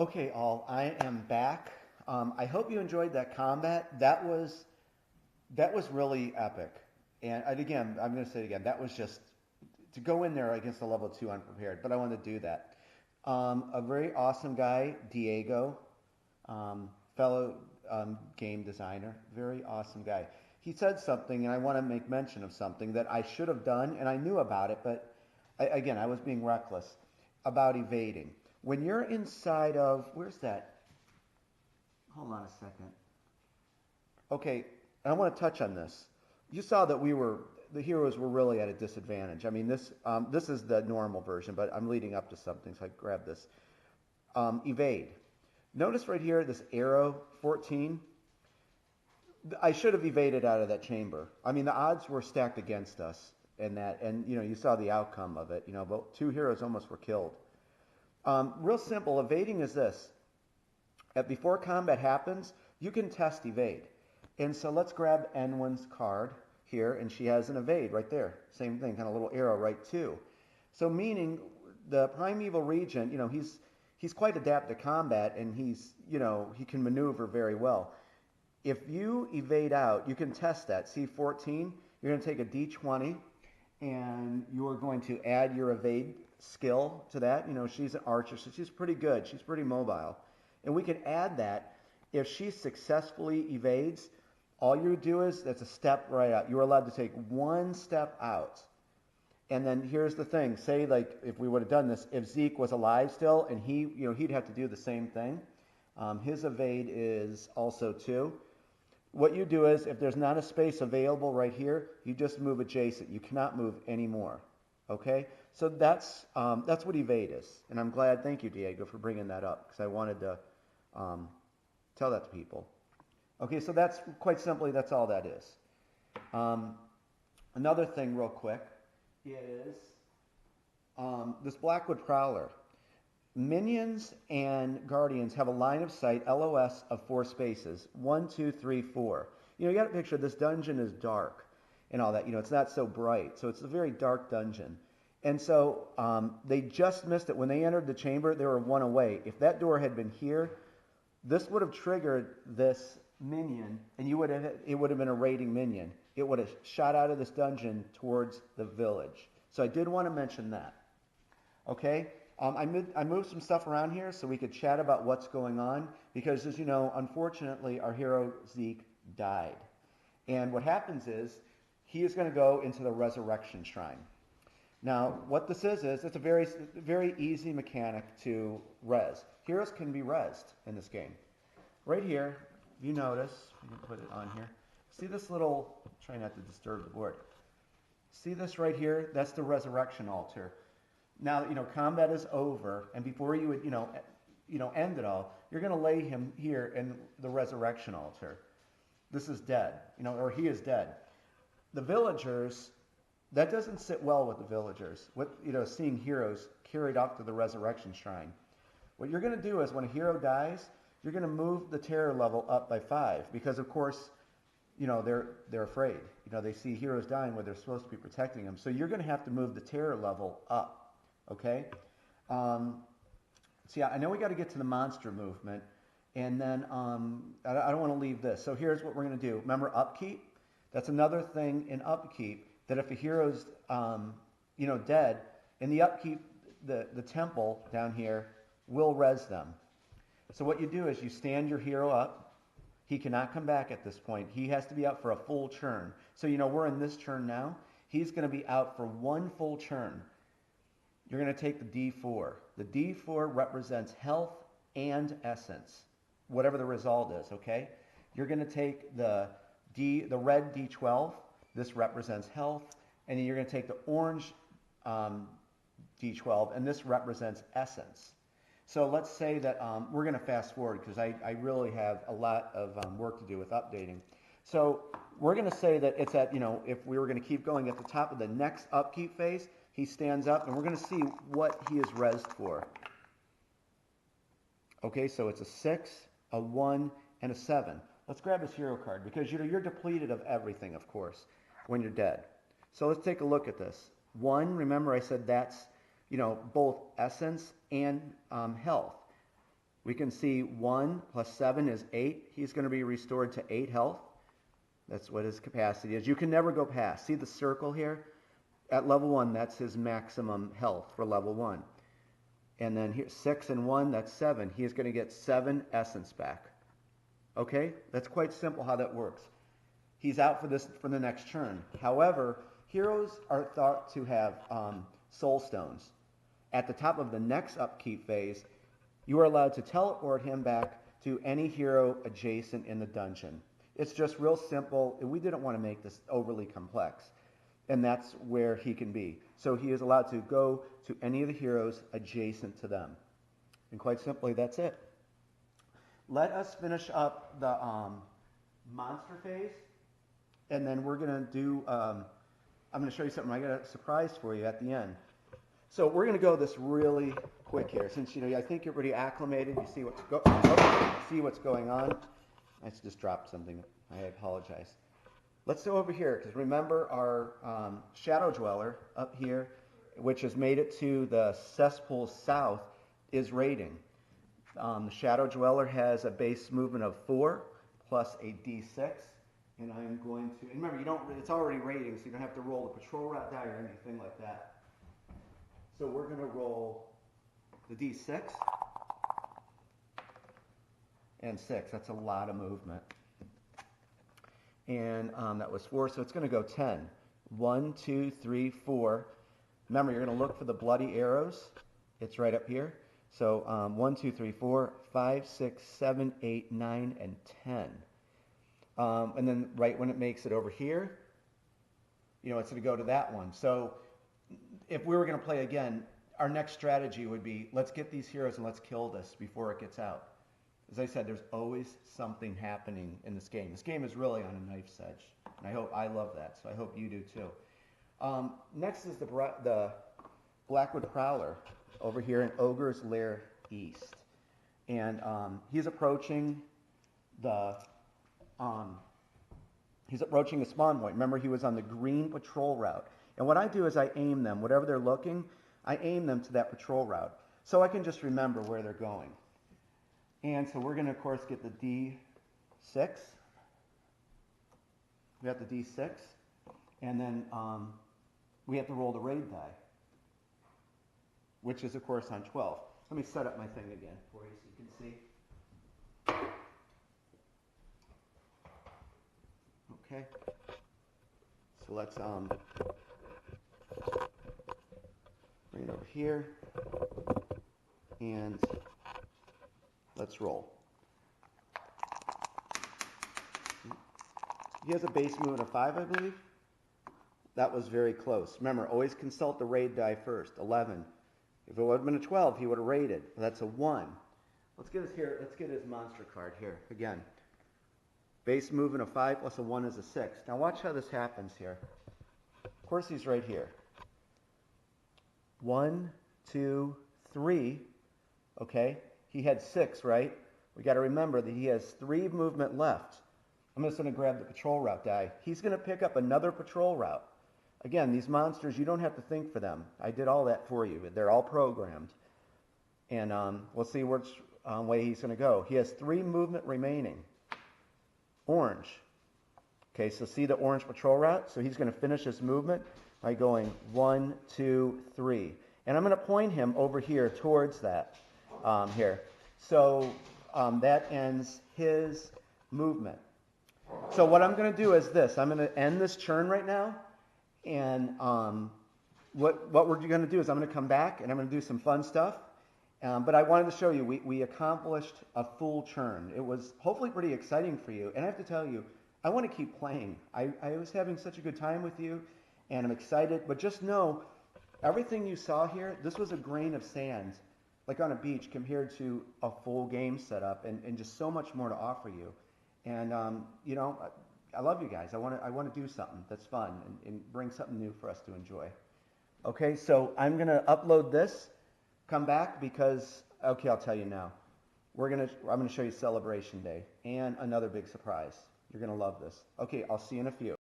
Okay, all, I am back. I hope you enjoyed that combat. That was really epic. And again, I'm going to say it again. That was just to go in there against a level two unprepared, but I wanted to do that. A very awesome guy, Diego, fellow game designer, very awesome guy. He said something, and I want to make mention of something that I should have done, and I knew about it, but again, I was being reckless about evading. When you're inside of, where's that? Hold on a second. Okay, I want to touch on this. You saw that the heroes were really at a disadvantage. I mean, this is the normal version, but I'm leading up to something, so I grab this. Evade. Notice right here, this arrow 14. I should have evaded out of that chamber. I mean, the odds were stacked against us, and you saw the outcome of it. But two heroes almost were killed. Real simple. Evading is this. Before combat happens, you can test evade. And so let's grab N1's card here, and she has an evade right there. Same thing, kind of little arrow right too. So meaning the primeval regent, he's quite adept to combat, and he can maneuver very well. If you evade out, you can test that. See 14, you're going to take a D20, and you're going to add your evade skill to that. She's an archer, so she's pretty good. She's pretty mobile. And we can add that. If she successfully evades, all you do is, that's a step right out. You're allowed to take one step out. And then here's the thing. Say, like, if we would have done this, if Zeke was alive still, and he'd have to do the same thing. His evade is also 2. What you do is, if there's not a space available right here, you just move adjacent. You cannot move anymore. Okay? So that's what evade is. And I'm glad, thank you, Diego, for bringing that up, because I wanted to tell that to people. Okay, so that's quite simply, that's all that is. Another thing real quick is this Blackwood Prowler. Minions and Guardians have a line of sight, LOS, of 4 spaces. 1, 2, 3, 4. You got to picture this dungeon is dark and all that. It's not so bright. So it's a very dark dungeon. And so they just missed it. When they entered the chamber, they were 1 away. If that door had been here, this would have triggered this minion, and it would have been a raiding minion. It would have shot out of this dungeon towards the village. So I did want to mention that. Okay? I moved some stuff around here so we could chat about what's going on, because as you know, unfortunately, our hero Zeke died. And what happens is, he is going to go into the resurrection shrine. Now, what this is it's a very, very easy mechanic to res. Heroes can be resed in this game. Right here, if you notice, you can put it on here. See this little, try not to disturb the board. See this right here? That's the resurrection altar. Now, combat is over, and before you would, end it all, you're going to lay him here in the resurrection altar. This is dead, or he is dead. The villagers, that doesn't sit well with the villagers. Seeing heroes carried off to the resurrection shrine. What you're going to do is, when a hero dies, you're going to move the terror level up by 5, because of course, they're afraid. They see heroes dying where they're supposed to be protecting them. So you're going to have to move the terror level up. Okay? So yeah, I know we got to get to the monster movement, and then I don't want to leave this. So here's what we're going to do. Remember upkeep? That's another thing in upkeep, that if a hero's dead, in the upkeep, the temple down here will res them. So what you do is you stand your hero up. He cannot come back at this point. He has to be out for a full turn. So we're in this turn now. He's going to be out for 1 full turn. You're going to take the D4. The D4 represents health and essence, whatever the result is, okay? You're going to take the red D12. This represents health. And then you're going to take the orange D12, and this represents essence. So let's say that we're going to fast forward, because I really have a lot of work to do with updating. So we're going to say that it's at, if we were going to keep going, at the top of the next upkeep phase, he stands up, and we're going to see what he is resed for. Okay, so it's a 6, a 1, and a 7. Let's grab his hero card, because you're depleted of everything, of course, when you're dead. So let's take a look at this. 1, remember I said that's both essence and health. We can see 1 plus 7 is 8. He's going to be restored to 8 health. That's what his capacity is. You can never go past. See the circle here? At level 1, that's his maximum health for level 1. And then here, 6 and 1, that's 7. He is going to get 7 essence back. Okay? That's quite simple how that works. He's out for the next turn. However, heroes are thought to have soul stones. At the top of the next upkeep phase, you are allowed to teleport him back to any hero adjacent in the dungeon. It's just real simple. We didn't want to make this overly complex. And that's where he can be. So he is allowed to go to any of the heroes adjacent to them. And quite simply, that's it. Let us finish up the monster phase. And then we're going to do, I'm going to show you something. I got a surprise for you at the end. So we're going to go this really quick here. Since, I think you're pretty acclimated. You see what's going on. I just dropped something. I apologize. Let's go over here, because remember our Shadow Dweller up here, which has made it to the cesspool south, is raiding. The Shadow Dweller has a base movement of 4 plus a d6, and I'm going to, and remember, it's already raiding, so you don't have to roll the patrol route die or anything like that. So we're going to roll the d6 and 6. That's a lot of movement. And that was 4, so it's going to go 10. 1, 2, 3, 4. Remember, you're going to look for the bloody arrows. It's right up here. So 1, 2, 3, 4, 5, 6, 7, 8, 9, and 10. And then right when it makes it over here, it's going to go to that one. So if we were going to play again, our next strategy would be, let's get these heroes and let's kill this before it gets out. As I said, there's always something happening in this game. This game is really on a knife's edge, and I love that, so I hope you do too. Next is the Blackwood Prowler over here in Ogre's Lair East. And he's approaching the spawn point. Remember, he was on the green patrol route. And what I do is I aim them. Whatever they're looking, I aim them to that patrol route. So I can just remember where they're going. And so we're going to, of course, get the D6. We got the D6. And then we have to roll the raid die, which is, of course, on 12. Let me set up my thing again for you so you can see. Okay. So let's bring it over here. And let's roll. He has a base movement of 5, I believe. That was very close. Remember, always consult the raid die first. 11. If it would have been a 12, he would have raided. That's a 1. Let's get his monster card here again. Base movement of 5 plus a 1 is a 6. Now watch how this happens here. Of course, he's right here. 1, 2, 3. Okay. He had 6, right? We got to remember that he has 3 movement left. I'm just going to grab the patrol route die. He's going to pick up another patrol route. Again, these monsters, you don't have to think for them. I did all that for you. They're all programmed. And we'll see which way he's going to go. He has 3 movement remaining. Orange. Okay, so see the orange patrol route? So he's going to finish his movement by going 1, 2, 3. And I'm going to point him over here towards that. Here. So that ends his movement. So what I'm going to do is this. I'm going to end this turn right now. And what we're going to do is I'm going to come back and I'm going to do some fun stuff. But I wanted to show you, we accomplished a full turn. It was hopefully pretty exciting for you. And I have to tell you, I want to keep playing. I was having such a good time with you, and I'm excited. But just know, everything you saw here, this was a grain of sand, like on a beach, compared to a full game setup, and just so much more to offer you. And, I love you guys. I want to do something that's fun and bring something new for us to enjoy. Okay, so I'm going to upload this. Come back because, okay, I'll tell you now. I'm going to show you Celebration Day and another big surprise. You're going to love this. Okay, I'll see you in a few.